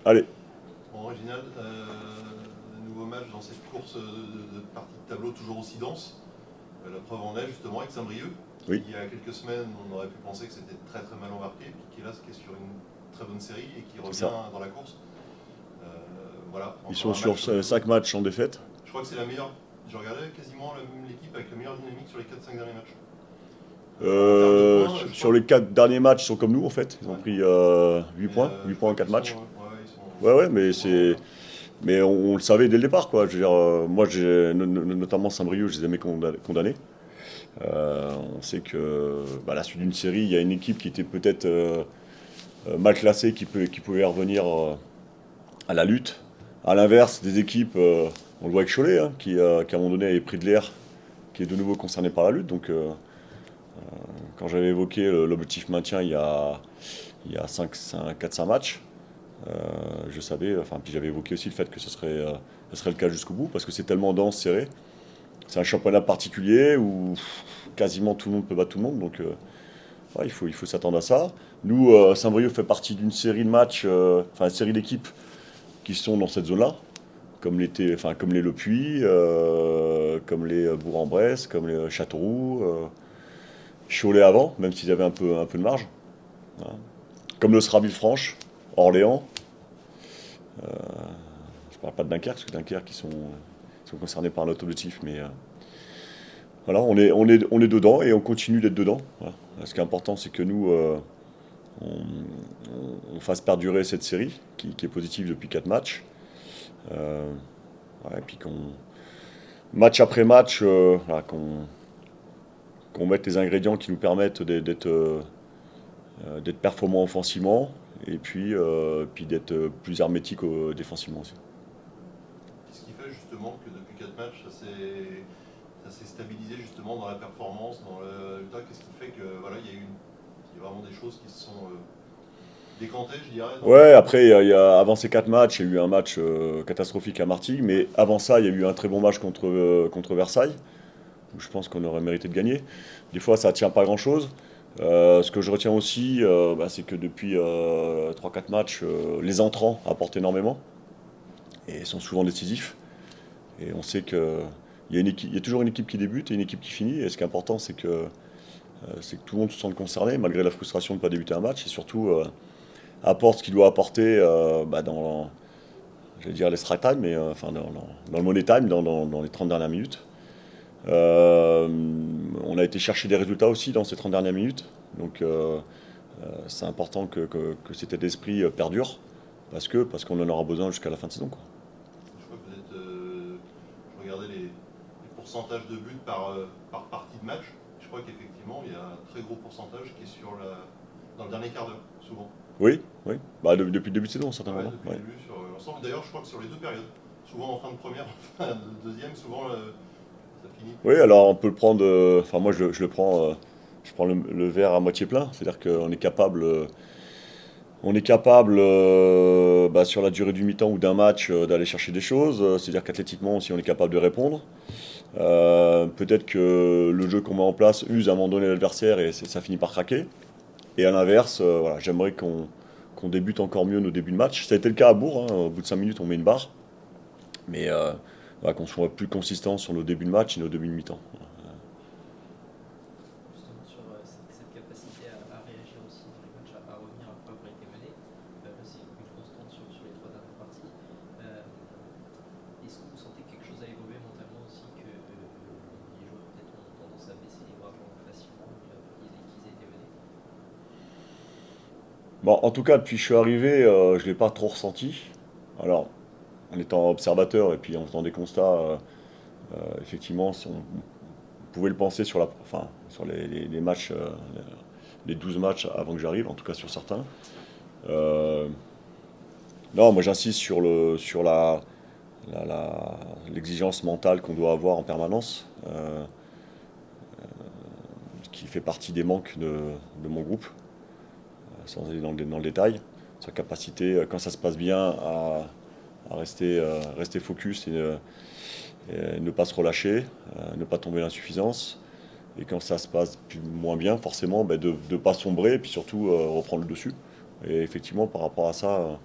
Allez, Bon, Reginald, nouveau match dans cette course de partie de tableau toujours aussi dense. La preuve en est justement avec Saint-Brieuc, qui oui, il y a quelques semaines on aurait pu penser que c'était très très mal embarqué, puis qui est là, qui est sur une très bonne série et qui c'est revient ça. dans la course. Voilà, Ils encore sont un sur match. 5 matchs sans défaite. Je crois que c'est la meilleure. J'ai regardé quasiment l'équipe avec la meilleure dynamique sur les 4-5 derniers matchs. En termes de points, je Sur crois. les 4 derniers matchs, ils sont comme nous en fait. Ils ont Ouais. pris 8 Mais points, 8 je points crois en 4 qu'ils sont, matchs. ouais, Ouais, ouais, mais ils sont vraiment bien. on le savait dès le départ, quoi. Je veux dire, moi, notamment Saint-Brieuc, je les aimais condamnés. On sait que bah, à la suite d'une série, il y a une équipe qui était peut-être mal classée, qui pouvait revenir à la lutte. À l'inverse, des équipes, on le voit avec Cholet, hein, qui à un moment donné avait pris de l'air, qui est de nouveau concerné par la lutte. Donc, quand j'avais évoqué l'objectif maintien il y a 4-5 matchs, je savais, enfin, puis j'avais évoqué aussi le fait que ce serait le cas jusqu'au bout, parce que c'est tellement dense, serré. C'est un championnat particulier où quasiment tout le monde peut battre tout le monde, donc ouais, il faut s'attendre à ça. Nous, Saint-Brieuc fait partie d'une série de matchs, enfin une série d'équipes qui sont dans cette zone-là, comme les Le Puy, comme les Bourg-en-Bresse, comme les Châteauroux, Cholet avant, même s'ils avaient un peu de marge, hein. Comme le sera Villefranche, Orléans. Je parle pas de Dunkerque, parce que Dunkerque, ils sont concernés par notre objectif, mais voilà, on est dedans et on continue d'être dedans. Voilà. Ce qui est important, c'est que nous, on, on fasse perdurer cette série, qui est positive depuis 4 matchs. Euh, ouais, et puis match après match, voilà, qu'on mette les ingrédients qui nous permettent d'être performants offensivement et puis d'être plus hermétique défensivement aussi. Qu'est-ce qui fait justement que depuis 4 matchs, ça s'est stabilisé justement dans la performance, dans le résultat? Qu'est-ce qui fait que voilà, il y a vraiment des choses qui se sont décantées, je dirais, Ouais, après, avant ces 4 matchs, il y a eu un match catastrophique à Martigues, mais avant ça, il y a eu un très bon match contre Versailles, où je pense qu'on aurait mérité de gagner. Des fois, ça ne tient pas à grand-chose. Ce que je retiens aussi, bah, c'est que depuis 3-4 matchs, les entrants apportent énormément et sont souvent décisifs. Et on sait il y a toujours une équipe qui débute et une équipe qui finit. Et ce qui est important, c'est que tout le monde se sente concerné, malgré la frustration de ne pas débuter un match, et surtout apporte ce qu'il doit apporter bah, dans, j'allais dire l'extra time, mais enfin dans le money time, dans les 30 dernières minutes. Euh, on a été chercher des résultats aussi dans ces 30 dernières minutes. Donc c'est important que cet état d'esprit perdure, parce qu'on en aura besoin jusqu'à la fin de saison, quoi. Je crois que vous êtes. Je regardais les pourcentages de buts par partie de match. Je crois qu'effectivement, il y a un très gros pourcentage qui est dans le dernier quart d'heure, souvent. Oui, oui. Bah, depuis le début de saison, Ouais, certainement. depuis Ouais. le début sur l'ensemble. D'ailleurs, je crois que sur les deux périodes, souvent en fin de première, en fin de deuxième, souvent ça finit Oui, plus. alors on peut le prendre. Enfin, moi, je le prends. Je prends le verre à moitié plein. C'est-à-dire qu'on est capable. On est capable, bah, sur la durée du mi-temps ou d'un match, d'aller chercher des choses. C'est-à-dire qu'athlétiquement aussi, on est capable de répondre. Peut-être que le jeu qu'on met en place use à un moment donné l'adversaire et ça finit par craquer. Et à l'inverse, voilà, j'aimerais qu'on débute encore mieux nos débuts de match. Ça a été le cas à Bourg, hein. Au bout de 5 minutes, on met une barre. Mais voilà, qu'on soit plus consistant sur nos débuts de match et nos débuts de mi-temps. Justement sur cette capacité à réagir aussi dans les matchs, à revenir après avoir été mené. C'est une constante sur les trois dernières parties. Est-ce que vous sentez que quelque chose a évolué mentalement aussi, que les joueurs peut-être ont tendance à baisser les bras facilement qu'ils aient été menés? Bon, en tout cas, depuis que je suis arrivé, je ne l'ai pas trop ressenti. Alors, en étant observateur et puis en faisant des constats, effectivement, si on pouvait le penser sur les matchs, les 12 matchs avant que j'arrive, en tout cas sur certains. Euh, non, moi j'insiste l'exigence mentale qu'on doit avoir en permanence, qui fait partie des manques de mon groupe, sans aller dans le détail. Sa capacité, quand ça se passe bien, rester focus et ne pas se relâcher, ne pas tomber dans l'insuffisance. Et quand ça se passe moins bien, forcément, ben, de ne pas sombrer et puis surtout reprendre le dessus. Et effectivement, par rapport à ça,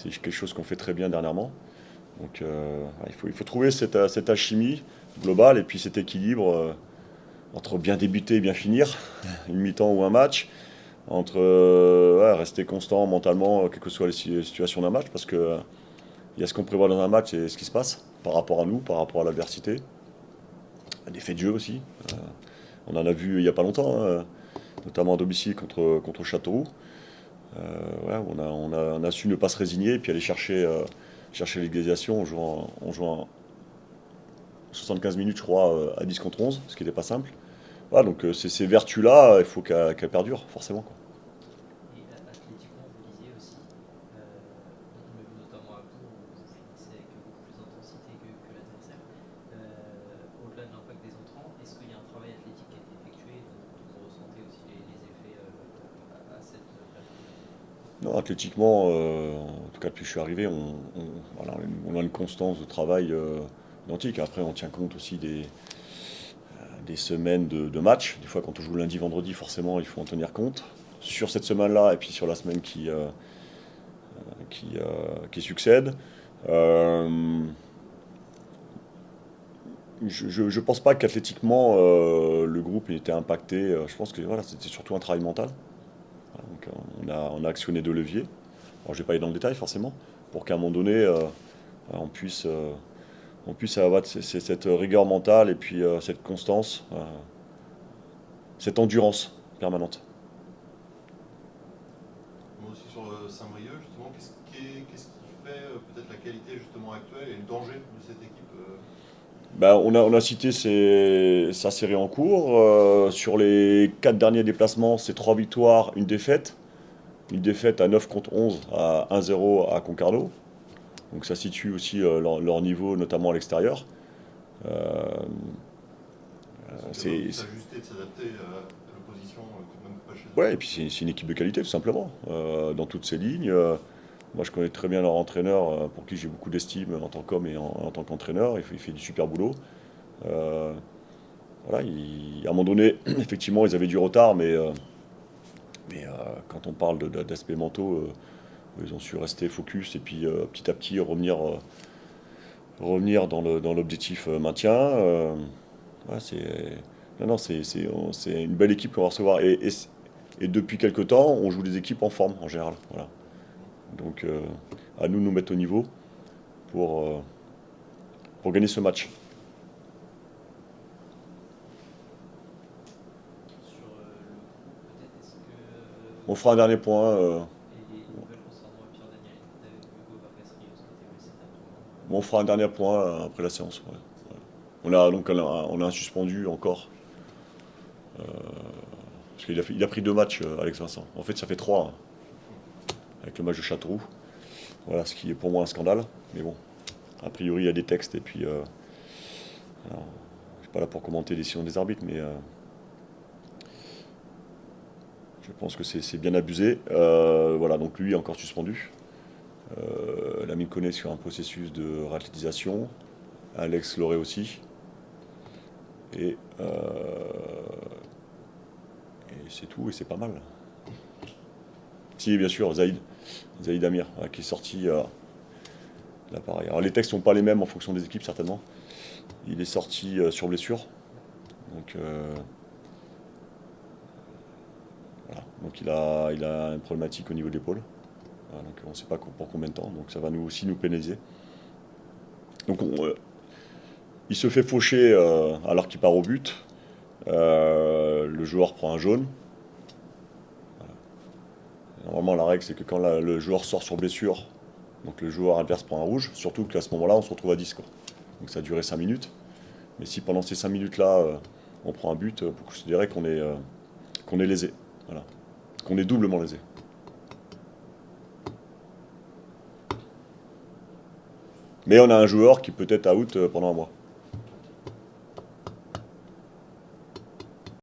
C'est quelque chose qu'on fait très bien dernièrement. Donc il faut trouver cette alchimie globale et puis cet équilibre entre bien débuter et bien finir, une mi-temps ou un match, entre rester constant mentalement, quelles que soient les situations d'un match, parce que il y a ce qu'on prévoit dans un match et ce qui se passe par rapport à nous, par rapport à l'adversité. Des faits de jeu aussi. On en a vu il n'y a pas longtemps, hein, notamment à domicile contre Châteauroux. On a su ne pas se résigner et puis aller chercher l'égalisation en jouant 75 minutes, je crois, à 10 contre 11, ce qui n'était pas simple. Voilà, donc ces vertus-là, il faut qu'elles perdurent, forcément, quoi. Et athlétiquement, vous disiez aussi, notamment à vous, vous finissez avec beaucoup plus d'intensité que l'adversaire. Au-delà de l'impact des entrants, est-ce qu'il y a un travail athlétique qui a été effectué dont vous ressentez aussi les effets à cette période? Non, athlétiquement, en tout cas depuis que je suis arrivé, voilà, on a une constance de travail identique. Après, on tient compte aussi des semaines de match. Des fois, quand on joue lundi, vendredi, forcément, il faut en tenir compte. Sur cette semaine-là et puis sur la semaine qui succède. Je ne pense pas qu'athlétiquement, le groupe ait été impacté. Je pense que voilà, c'était surtout un travail mental. Donc, on a actionné deux leviers. Alors, je ne vais pas aller dans le détail forcément, pour qu'à un moment donné, on puisse avoir cette rigueur mentale et puis cette constance, cette endurance permanente. Moi aussi sur Saint-Brieuc, justement, qu'est-ce qui fait peut-être la qualité justement actuelle et le danger de cette équipe Ben, on a cité sa série en cours. Sur les 4 derniers déplacements, c'est 3 victoires, une défaite. Une défaite à 9 contre 11 à 1-0 à Concarneau. Donc ça situe aussi leur niveau, notamment à l'extérieur. Euh, Ça doit c'est, s'ajuster, de s'adapter à l'opposition, même pas chez eux. ouais, et puis c'est une équipe de qualité, tout simplement, dans toutes ses lignes. Moi, je connais très bien leur entraîneur, pour qui j'ai beaucoup d'estime en tant qu'homme et en tant qu'entraîneur. Il fait du super boulot. Euh, voilà, à un moment donné, effectivement, ils avaient du retard, mais quand on parle d'aspects mentaux, ils ont su rester focus et puis petit à petit revenir dans l'objectif maintien. Ouais, non, non, c'est une belle équipe qu'on va recevoir. Et depuis quelques temps, on joue des équipes en forme en général. Voilà. Donc à nous de nous mettre au niveau pour, euh, pour gagner ce match. Sur le groupe, peut-être, est-ce que On fera un dernier point. les nouvelles concernant Pierre Daniel et Hugo Vargas Rios qui étaient blessés dernièrement, On fera un dernier point après la séance. Ouais. On a un suspendu encore. Parce qu'il a pris 2 matchs, Alex Vincent. En fait, ça fait 3 hein, avec le match de Châteauroux. Voilà, ce qui est pour moi un scandale. Mais bon, a priori, il y a des textes. Et puis, alors, je ne suis pas là pour commenter les décisions des arbitres, mais je pense que c'est bien abusé. Voilà, donc lui est encore suspendu. Lamine Koné sur un processus de réathlétisation. Alex Loré aussi. Et c'est tout, et c'est pas mal. Si, bien sûr, Zaïd Amir, qui est sorti. Là, pareil. Alors, les textes sont pas les mêmes en fonction des équipes, certainement. Il est sorti sur blessure. Donc, voilà. Donc il a une problématique au niveau de l'épaule. Voilà, donc, on ne sait pas pour combien de temps. Donc, ça va aussi nous pénaliser. Donc, il se fait faucher alors qu'il part au but. Le joueur prend un jaune. Normalement, la règle, c'est que quand le joueur sort sur blessure, donc le joueur adverse prend un rouge, surtout qu'à ce moment-là, on se retrouve à 10, quoi. Donc ça a duré 5 minutes. Mais si pendant ces 5 minutes-là, on prend un but, on peut considérer qu'on est lésé. Voilà. Qu'on est doublement lésé. Mais on a un joueur qui peut être out pendant un mois.